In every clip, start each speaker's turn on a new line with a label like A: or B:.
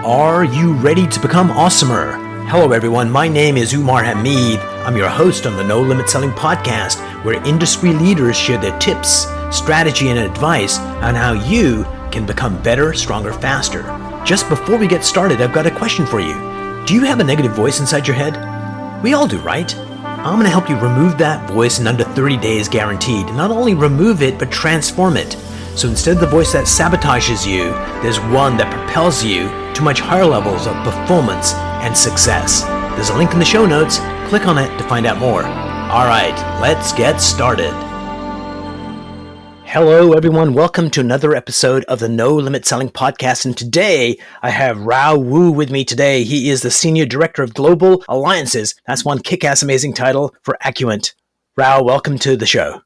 A: Are you ready to become awesomer? Hello everyone, my name is Umar. I'm your host on the No Limit Selling podcast, where industry leaders share their tips, strategy, and advice on how you can become better, stronger, faster. Just before we get started, I've got a question for you. Do you have a negative voice inside your head? We all do, right? I'm going to help you remove that voice in under 30 days guaranteed. Not only remove it, but transform it. So instead of the voice that sabotages you, there's one that propels you to much higher levels of performance and success. There's a link in the show notes. Click on it to find out more. All right, let's get started. Hello, everyone. Welcome to another episode of the No Limit Selling podcast. And today I have Rao Wu with me today. He is the Senior Director of Global Alliances. That's one kick-ass amazing title for Acuant. Rao, welcome to the show.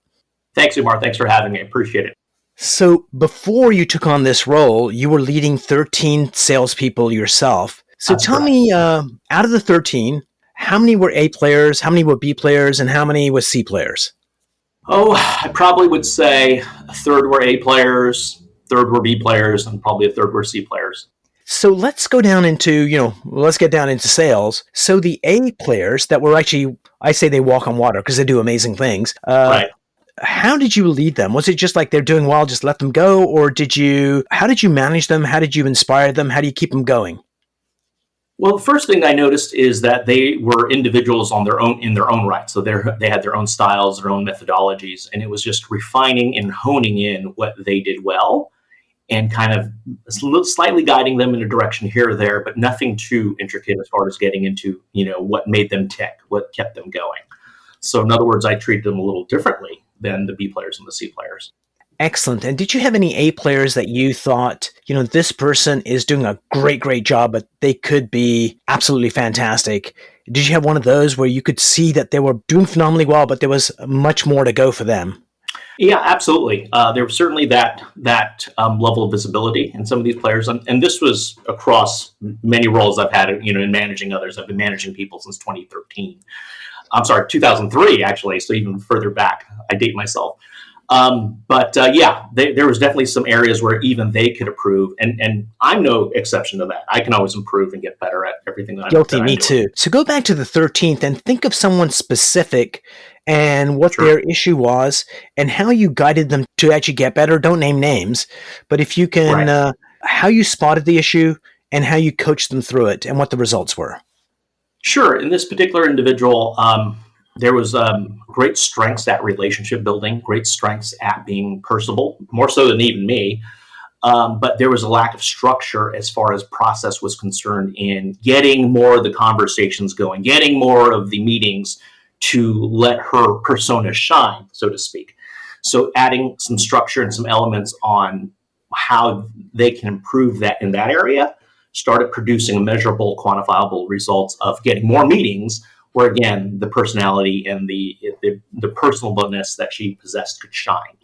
B: Thanks, Umar. Thanks for having me. I appreciate it.
A: So before you took on this role, you were leading 13 salespeople yourself. So
B: That's
A: tell
B: correct.
A: me, out of the 13, how many were A players, how many were B players, and how many were C players?
B: I probably would say a third were A players, third were B players, and probably a third were C players.
A: So let's go down into, let's get down into sales. So the A players that were actually, I say they walk on water because they do amazing things.
B: Right.
A: How did you lead them? Was it just like they're doing well, just let them go? Or how did you manage them? How did you inspire them? How do you keep them going?
B: Well, the first thing I noticed is that they were individuals in their own right. So they had their own styles, their own methodologies, and it was just refining and honing in what they did well and kind of slightly guiding them in a direction here or there, but nothing too intricate as far as getting into, what made them tick, what kept them going. So in other words, I treated them a little differently than the B players and the C players.
A: Excellent. And did you have any A players that you thought, this person is doing a great job, but they could be absolutely fantastic? Did you have one of those where you could see that they were doing phenomenally well, but there was much more to go for them?
B: Yeah, absolutely. There was certainly that level of visibility in some of these players. And this was across many roles I've had, in managing others. I've been managing people since 2013. I'm sorry, 2003, actually. So even further back, I date myself. There was definitely some areas where even they could improve. And I'm no exception to that. I can always improve and get better at everything that I'm doing.
A: Guilty, me too. So go back to the 13th and think of someone specific and what their issue was and how you guided them to actually get better. Don't name names, but if you can, how you spotted the issue and how you coached them through it and what the results were.
B: Sure. In this particular individual, there was great strengths at relationship building, great strengths at being personable, more so than even me. But there was a lack of structure as far as process was concerned in getting more of the conversations going, getting more of the meetings to let her persona shine, so to speak. So adding some structure and some elements on how they can improve that in that area started producing measurable, quantifiable results of getting more meetings where, again, the personality and the personableness that she possessed could shine,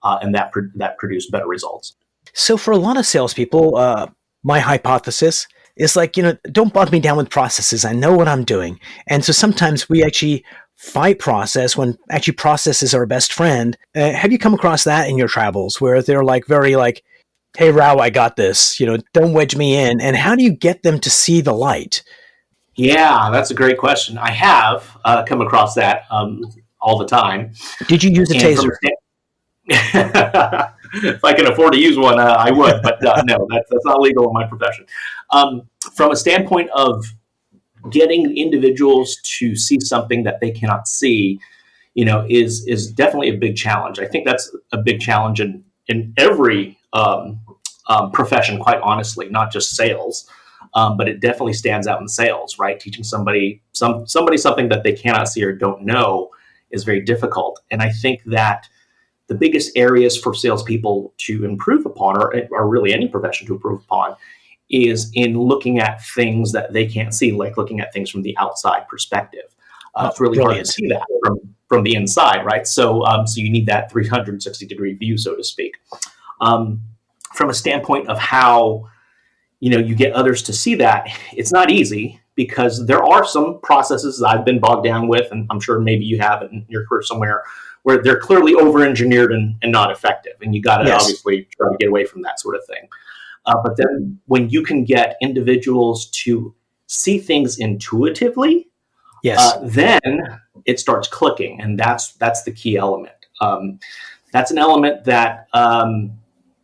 B: and that produced better results.
A: So for a lot of salespeople, my hypothesis is like, don't bog me down with processes. I know what I'm doing. And so sometimes we actually fight process when actually process is our best friend. Have you come across that in your travels where they're like very like, hey, Rao, I got this, don't wedge me in. And how do you get them to see the light?
B: Yeah, that's a great question. I have come across that all the time.
A: Did you use a taser?
B: If I can afford to use one, I would, but no, that's not legal in my profession. From a standpoint of getting individuals to see something that they cannot see, is definitely a big challenge. I think that's a big challenge in every profession, quite honestly, not just sales. But it definitely stands out in sales, right? Teaching somebody something that they cannot see or don't know is very difficult. And I think that the biggest areas for salespeople to improve upon, or really any profession to improve upon, is in looking at things that they can't see, like looking at things from the outside perspective. It's really hard to see that from the inside, right? So you need that 360-degree view, so to speak. From a standpoint of how you get others to see that, it's not easy because there are some processes that I've been bogged down with, and I'm sure maybe you have it in your career somewhere, where they're clearly over-engineered and not effective. And you got to obviously try to get away from that sort of thing. But then when you can get individuals to see things intuitively,
A: Yes.
B: then it starts clicking, and that's the key element. That's an element that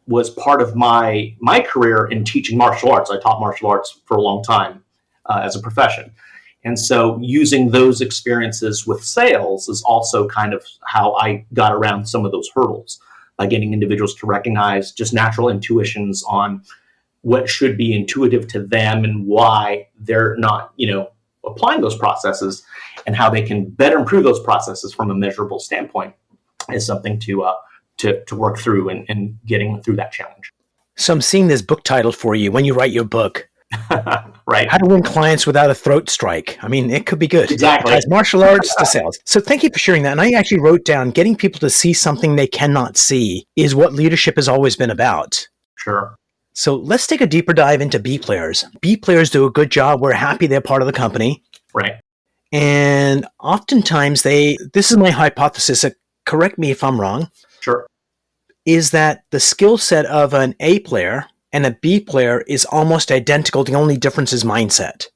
B: was part of my career in teaching martial arts. I taught martial arts for a long time as a profession. And so using those experiences with sales is also kind of how I got around some of those hurdles by getting individuals to recognize just natural intuitions on what should be intuitive to them and why they're not, applying those processes, and how they can better improve those processes from a measurable standpoint is something to work through and getting through that challenge.
A: So I'm seeing this book title for you when you write your book.
B: Right.
A: How to win clients without a throat strike. I mean, it could be good.
B: Exactly.
A: It ties martial arts to sales. So thank you for sharing that. And I actually wrote down getting people to see something they cannot see is what leadership has always been about.
B: Sure.
A: So let's take a deeper dive into B players. B players do a good job. We're happy they're part of the company.
B: Right.
A: And oftentimes this is my hypothesis, correct me if I'm wrong.
B: Sure.
A: Is that the skill set of an A player and a B player is almost identical. The only difference is mindset.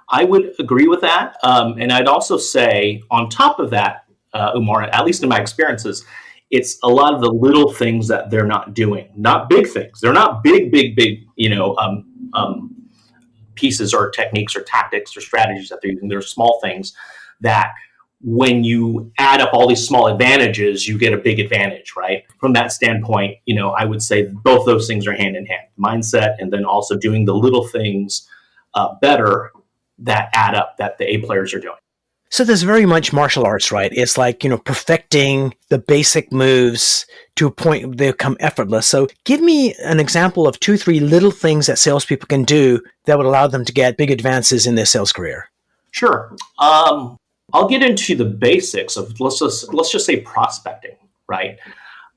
B: I would agree with that. And I'd also say on top of that, Umar, at least in my experiences, it's a lot of the little things that they're not doing, not big things. They're not big, pieces or techniques or tactics or strategies that they're using. They're small things that when you add up all these small advantages, you get a big advantage, right? From that standpoint, I would say both those things are hand in hand, mindset, and then also doing the little things better that add up that the A players are doing.
A: So there's very much martial arts, right? It's like, perfecting the basic moves to a point they become effortless. So give me an example of 2-3 little things that salespeople can do that would allow them to get big advances in their sales career.
B: Sure. I'll get into the basics of let's just say prospecting, right?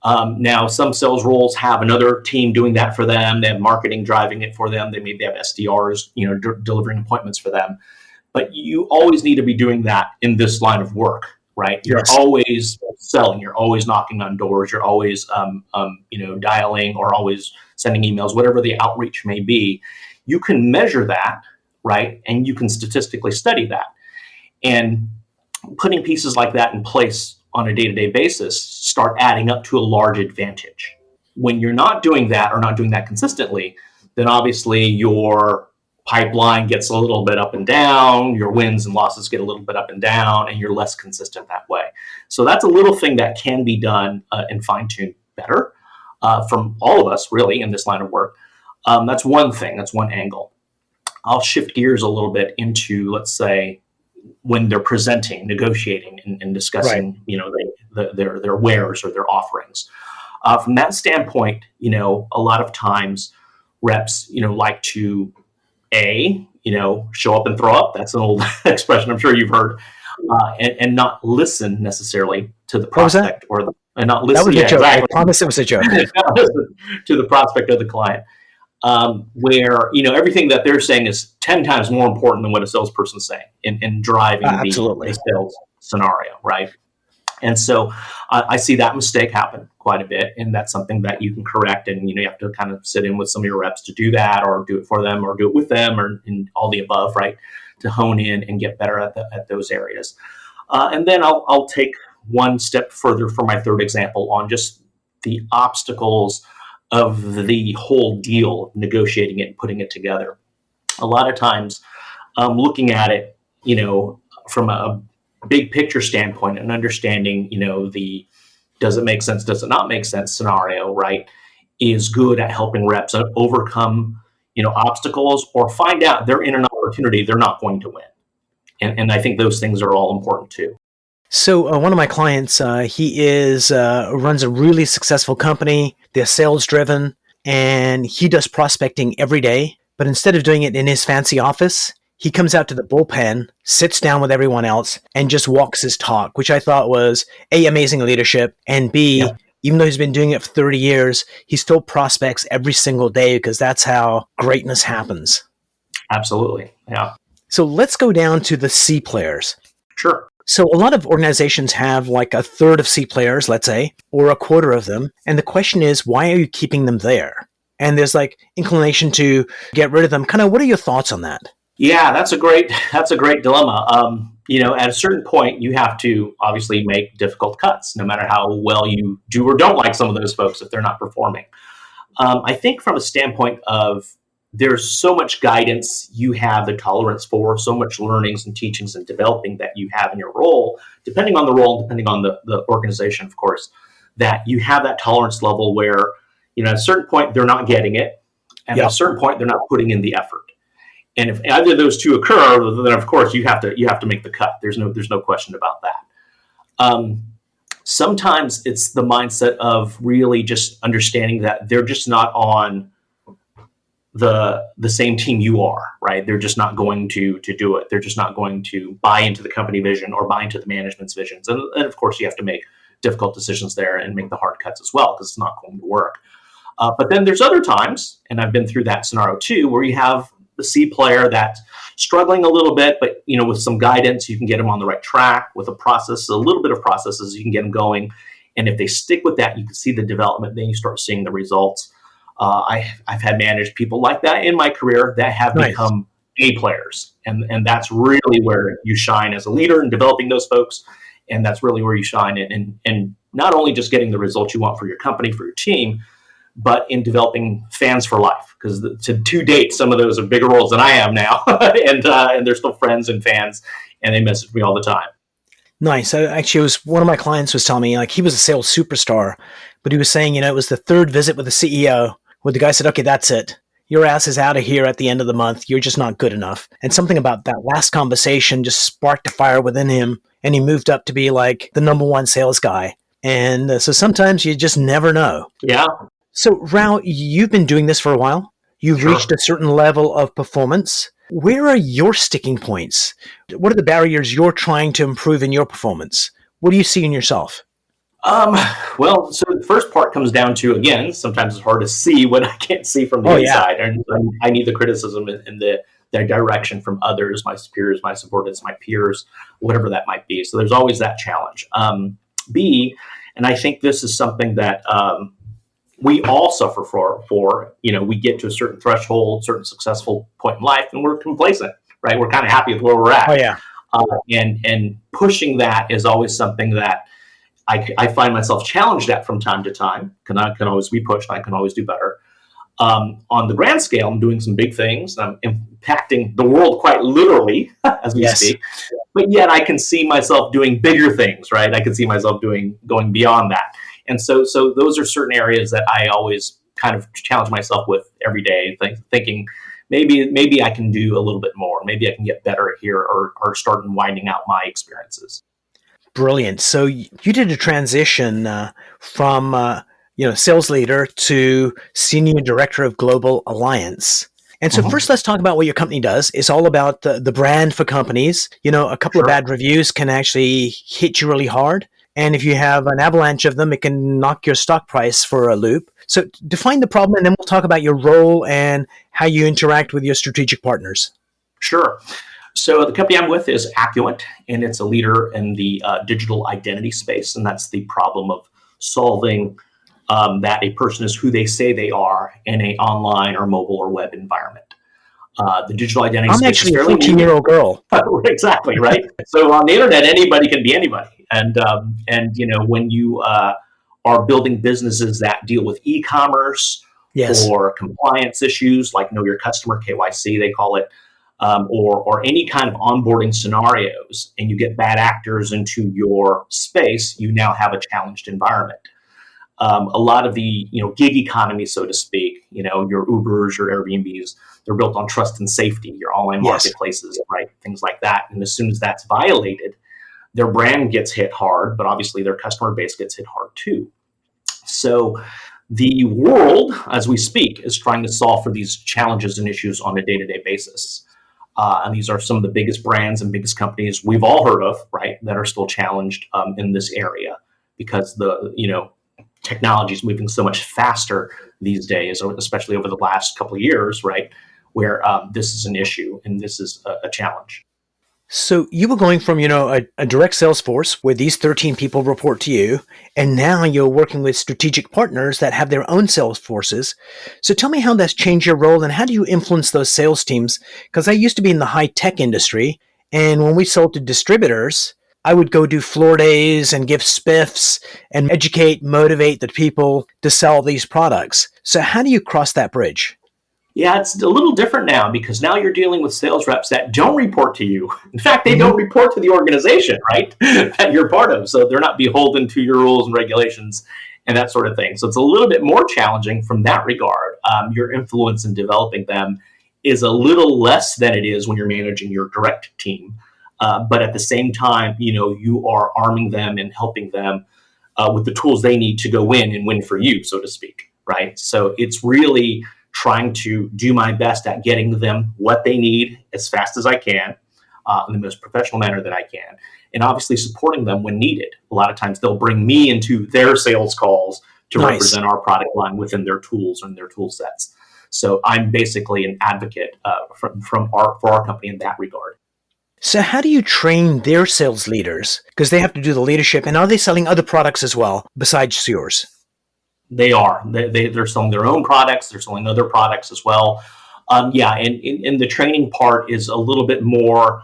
B: Now, some sales roles have another team doing that for them. They have marketing driving it for them. They maybe have SDRs, delivering appointments for them. But you always need to be doing that in this line of work, right? You're always selling. You're always knocking on doors. You're always, dialing or always sending emails, whatever the outreach may be. You can measure that, right? And you can statistically study that. And putting pieces like that in place on a day-to-day basis start adding up to a large advantage. When you're not doing that or not doing that consistently, then obviously your pipeline gets a little bit up and down, your wins and losses get a little bit up and down, and you're less consistent that way. So that's a little thing that can be done and fine-tuned better from all of us really in this line of work. That's one thing, that's one angle. I'll shift gears a little bit into, let's say, when they're presenting, negotiating, and discussing, their wares or their offerings. From that standpoint, a lot of times reps, like to show up and throw up. That's an old expression I'm sure you've heard, and not listen necessarily to the prospect and not listen.
A: That was a joke.
B: Exactly.
A: I promise it was a joke.
B: To the prospect or the client. Where everything that they're saying is 10 times more important than what a salesperson's saying in driving the sales scenario, right? And so I see that mistake happen quite a bit, and that's something that you can correct. And you have to kind of sit in with some of your reps to do that, or do it for them, or do it with them, or in all the above, right? To hone in and get better at those areas. And then I'll take one step further for my third example on just the obstacles of the whole deal, negotiating it and putting it together. A lot of times, looking at it, from a big picture standpoint and understanding, the does it make sense, does it not make sense scenario, right, is good at helping reps overcome, obstacles or find out they're in an opportunity they're not going to win. And I think those things are all important too.
A: So one of my clients, he runs a really successful company. They're sales driven, and he does prospecting every day. But instead of doing it in his fancy office, he comes out to the bullpen, sits down with everyone else, and just walks his talk, which I thought was A, amazing leadership, and B, even though he's been doing it for 30 years, he still prospects every single day because that's how greatness happens.
B: Absolutely. Yeah.
A: So let's go down to the C players.
B: Sure.
A: So a lot of organizations have like a third of C players, let's say, or a quarter of them. And the question is, why are you keeping them there? and there's like inclination to get rid of them. Kind of, what are your thoughts on that?
B: Yeah, that's a great dilemma. At a certain point, you have to obviously make difficult cuts, no matter how well you do or don't like some of those folks if they're not performing. I think from a standpoint of there's so much guidance you have the tolerance for, so much learnings and teachings and developing that you have in your role, depending on the role, depending on the organization, of course, that you have that tolerance level where, at a certain point, they're not getting it. And at a
A: Yep.
B: certain point, they're not putting in the effort. And if either of those two occur, then of course you have to make the cut. There's no question about that. Um, Sometimes it's the mindset of really just understanding that they're just not on the same team you are, right? They're just not going to do it. They're just not going to buy into the company vision or buy into the management's visions. And of course, you have to make difficult decisions there and make the hard cuts as well because it's not going to work. But then there's other times, and I've been through that scenario too, where you have the C player that's struggling a little bit, but with some guidance, you can get them on the right track with a little bit of processes, you can get them going. And if they stick with that, you can see the development. Then you start seeing the results. I've had managed people like that in my career that have
A: Nice.
B: become A players, and that's really where you shine as a leader in developing those folks. And that's really where you shine and not only just getting the results you want for your company, for your team, but in developing fans for life. Because to date, some of those are bigger roles than I am now, and they're still friends and fans, and they message me all the time.
A: Nice. Actually, it was one of my clients was telling me like he was a sales superstar, but he was saying, it was the third visit with the CEO where the guy said, okay, that's it. Your ass is out of here at the end of the month. You're just not good enough. And something about that last conversation just sparked a fire within him. And he moved up to be like the number one sales guy. And so sometimes you just never know.
B: Yeah,
A: So, Rao, you've been doing this for a while. You've
B: sure.
A: reached a certain level of performance. Where are your sticking points? What are the barriers you're trying to improve in your performance? What do you see in yourself?
B: Um, well, so the first part comes down to, again, sometimes it's hard to see what I can't see from the
A: Oh, yeah.
B: inside. And I need the criticism and the direction from others, my superiors, my subordinates, my peers, whatever that might be. So there's always that challenge. B, and I think this is something that we all suffer for, we get to a certain threshold, certain successful point in life, and we're complacent, right? We're kind of happy with where we're
A: Oh,
B: at.
A: yeah.
B: And pushing that is always something that I find myself challenged at from time to time. I can always be pushed. I can always do better. On the grand scale, I'm doing some big things. I'm impacting the world quite literally as we
A: Yes.
B: speak. But yet I can see myself doing bigger things, right? I can see myself going beyond that. And so those are certain areas that I always kind of challenge myself with every day, thinking maybe I can do a little bit more. Maybe I can get better here or start winding out my experiences.
A: Brilliant. So you did a transition from sales leader to senior director of global alliance. And so first, let's talk about what your company does. It's all about the brand for companies. A couple of
B: Sure.
A: bad reviews can actually hit you really hard. And if you have an avalanche of them, it can knock your stock price for a loop. So define the problem, and then we'll talk about your role and how you interact with your strategic partners.
B: Sure. So the company I'm with is Accurate, and it's a leader in the digital identity space, and that's the problem of solving that a person is who they say they are in an online or mobile or web environment. The digital identity
A: I'm
B: space
A: actually
B: is
A: a
B: fairly new.
A: 14-year-old girl.
B: Exactly, right? So on the internet, anybody can be anybody, and when you are building businesses that deal with e-commerce
A: Yes.
B: or compliance issues like know your customer, KYC they call it, or any kind of onboarding scenarios, and you get bad actors into your space, you now have a challenged environment. A lot of the gig economy, so to speak, your Ubers, your Airbnbs, they're built on trust and safety. Your online
A: Yes.
B: marketplaces, right, things like that. And as soon as that's violated, their brand gets hit hard, but obviously their customer base gets hit hard too. So the world, as we speak, is trying to solve for these challenges and issues on a day-to-day basis. And these are some of the biggest brands and biggest companies we've all heard of, right, that are still challenged in this area because the technology is moving so much faster these days, especially over the last couple of years, right, where this is an issue and this is a challenge.
A: So you were going from, a direct sales force where these 13 people report to you, and now you're working with strategic partners that have their own sales forces. So tell me how that's changed your role and how do you influence those sales teams? Because I used to be in the high tech industry, and when we sold to distributors, I would go do floor days and give spiffs and educate, motivate the people to sell these products. So how do you cross that bridge?
B: Yeah, it's a little different now because now you're dealing with sales reps that don't report to you. In fact, they
A: Mhm.
B: don't report to the organization, right, that you're part of. So they're not beholden to your rules and regulations and that sort of thing. So it's a little bit more challenging from that regard. Your influence in developing them is a little less than it is when you're managing your direct team. But at the same time, you are arming them and helping them with the tools they need to go in and win for you, so to speak, right? So it's really trying to do my best at getting them what they need as fast as I can, in the most professional manner that I can, and obviously supporting them when needed. A lot of times they'll bring me into their sales calls to
A: Nice.
B: represent our product line within their tools and their tool sets. So I'm basically an advocate for our company in that regard.
A: So how do you train their sales leaders? Because they have to do the leadership, and are they selling other products as well besides yours?
B: They are. They're selling their own products. They're selling other products as well. Yeah, and the training part is a little bit more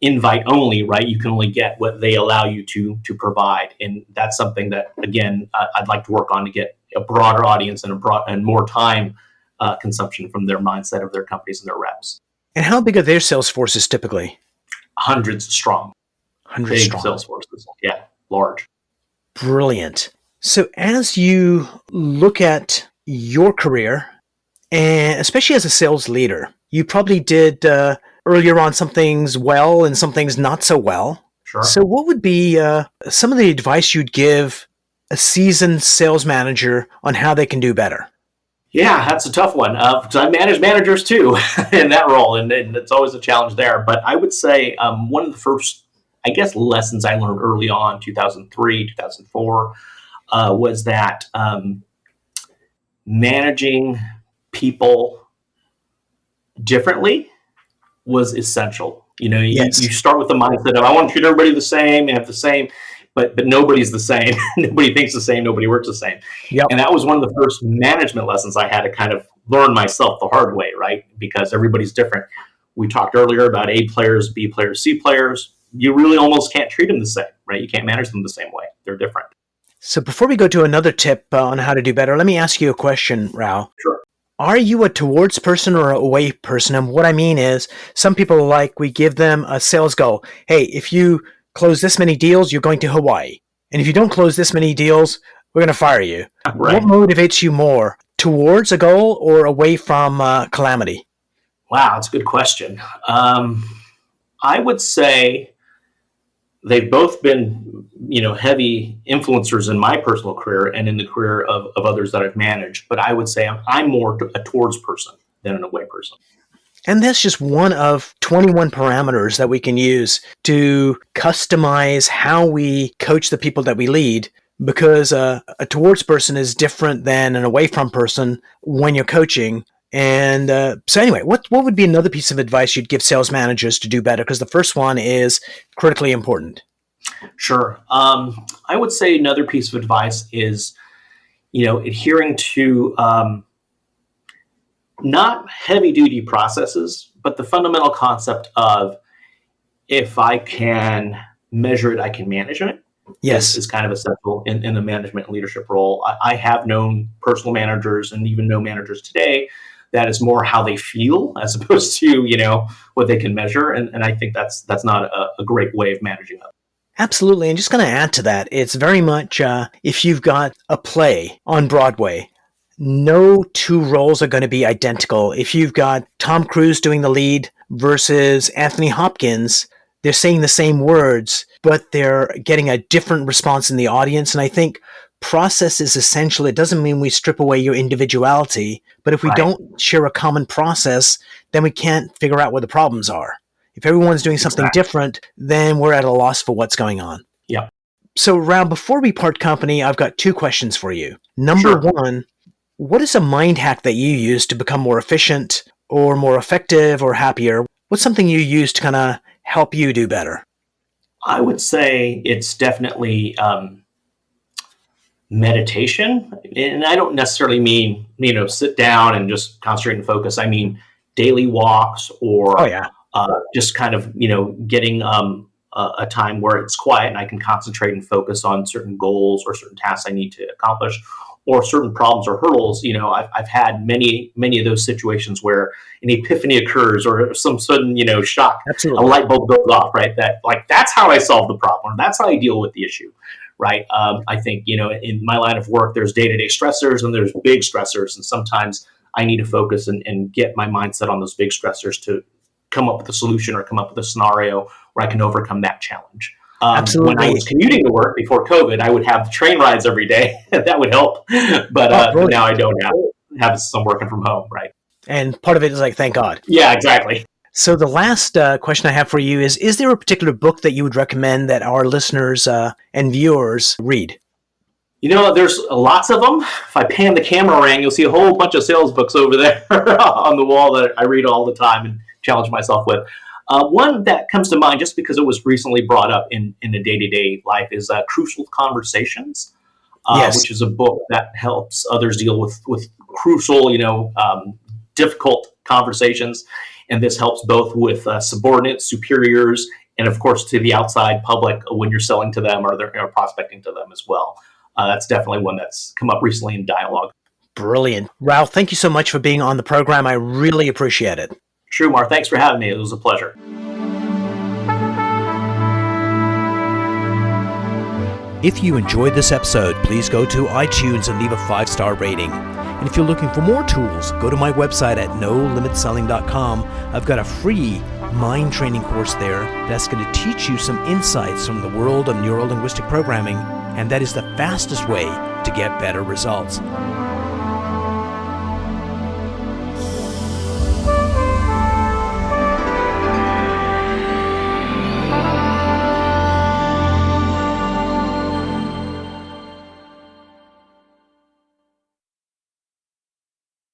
B: invite only, right? You can only get what they allow you to provide, and that's something that again I'd like to work on to get a broader audience and and more time consumption from their mindset of their companies and their reps.
A: And how big are their sales forces typically?
B: Hundreds strong,
A: 100
B: big
A: strong.
B: sales forces. Yeah, large.
A: Brilliant. So as you look at your career, and especially as a sales leader, you probably did earlier on some things well and some things not so well.
B: Sure.
A: So what would be some of the advice you'd give a seasoned sales manager on how they can do better?
B: Yeah, that's a tough one because I manage managers too in that role, and it's always a challenge there. But I would say one of the first, I guess, lessons I learned early on, 2003, 2004, was that managing people differently was essential. You
A: Yes.
B: start with the mindset of I want to treat everybody the same and have the same, but nobody's the same. Nobody thinks the same. Nobody works the same.
A: Yep.
B: And that was one of the first management lessons I had to kind of learn myself the hard way, right? Because everybody's different. We talked earlier about A players, B players, C players. You really almost can't treat them the same, right? You can't manage them the same way. They're different.
A: So before we go to another tip on how to do better, let me ask you a question, Rao.
B: Sure.
A: Are you a towards person or a away person? And what I mean is, some people are like, we give them a sales goal. Hey, if you close this many deals, you're going to Hawaii. And if you don't close this many deals, we're going to fire you. What
B: Right.
A: motivates you more, towards a goal or away from calamity?
B: Wow, that's a good question. I would say they've both been, heavy influencers in my personal career and in the career of others that I've managed. But I would say I'm more a towards person than an away person.
A: And that's just one of 21 parameters that we can use to customize how we coach the people that we lead. Because a towards person is different than an away from person when you're coaching. And so, anyway, what would be another piece of advice you'd give sales managers to do better? Because the first one is critically important.
B: Sure. I would say another piece of advice is, adhering to not heavy duty processes, but the fundamental concept of if I can measure it, I can manage it. Is,
A: Yes.
B: is kind of essential in the management and leadership role. I have known personal managers and even know managers today that is more how they feel as opposed to what they can measure, and I think that's not a great way of managing them.
A: Absolutely. And just going to add to that, it's very much if you've got a play on Broadway, no two roles are going to be identical. If you've got Tom Cruise doing the lead versus Anthony Hopkins, they're saying the same words, but they're getting a different response in the audience. And I think process is essential. It doesn't mean we strip away your individuality, but if we
B: Right.
A: don't share a common process, then we can't figure out where the problems are. If everyone's doing something
B: Exactly.
A: different, then we're at a loss for what's going on.
B: Yeah.
A: So, Rao, before we part company, I've got two questions for you. Number
B: Sure.
A: one, what is a mind hack that you use to become more efficient or more effective or happier? What's something you use to kind of help you do better?
B: I would say it's definitely meditation. And I don't necessarily mean, sit down and just concentrate and focus. I mean, daily walks
A: Oh,
B: or
A: yeah.
B: just kind of, getting a time where it's quiet and I can concentrate and focus on certain goals or certain tasks I need to accomplish or certain problems or hurdles. I've had many of those situations where an epiphany occurs or some sudden, shock, a
A: Absolutely.
B: light bulb goes off, right? That's how I solve the problem. That's how I deal with the issue. Right. I think, in my line of work, there's day-to-day stressors and there's big stressors. And sometimes I need to focus and get my mindset on those big stressors to come up with a solution or come up with a scenario where I can overcome that challenge. When I
A: Absolutely.
B: was commuting to work before COVID, I would have train rides every day. That would help. But
A: Oh,
B: but now
A: brilliant.
B: I don't have some working from home. Right.
A: And part of it is like, thank God.
B: Yeah, exactly.
A: So the last question I have for you is there a particular book that you would recommend that our listeners and viewers read?
B: There's lots of them. If I pan the camera around, you'll see a whole bunch of sales books over there on the wall that I read all the time and challenge myself with. One that comes to mind, just because it was recently brought up in the day-to-day life, is Crucial Conversations,
A: Yes.
B: which is a book that helps others deal with crucial, difficult conversations. And this helps both with subordinates, superiors, and of course to the outside public when you're selling to them or they're prospecting to them as well. That's definitely one that's come up recently in dialogue.
A: Brilliant. Rao, thank you so much for being on the program. I really appreciate it.
B: Sure, Umar. Thanks for having me. It was a pleasure.
A: If you enjoyed this episode, please go to iTunes and leave a 5-star rating. And if you're looking for more tools, go to my website at nolimitselling.com. I've got a free mind training course there that's going to teach you some insights from the world of neuro-linguistic programming, and that is the fastest way to get better results.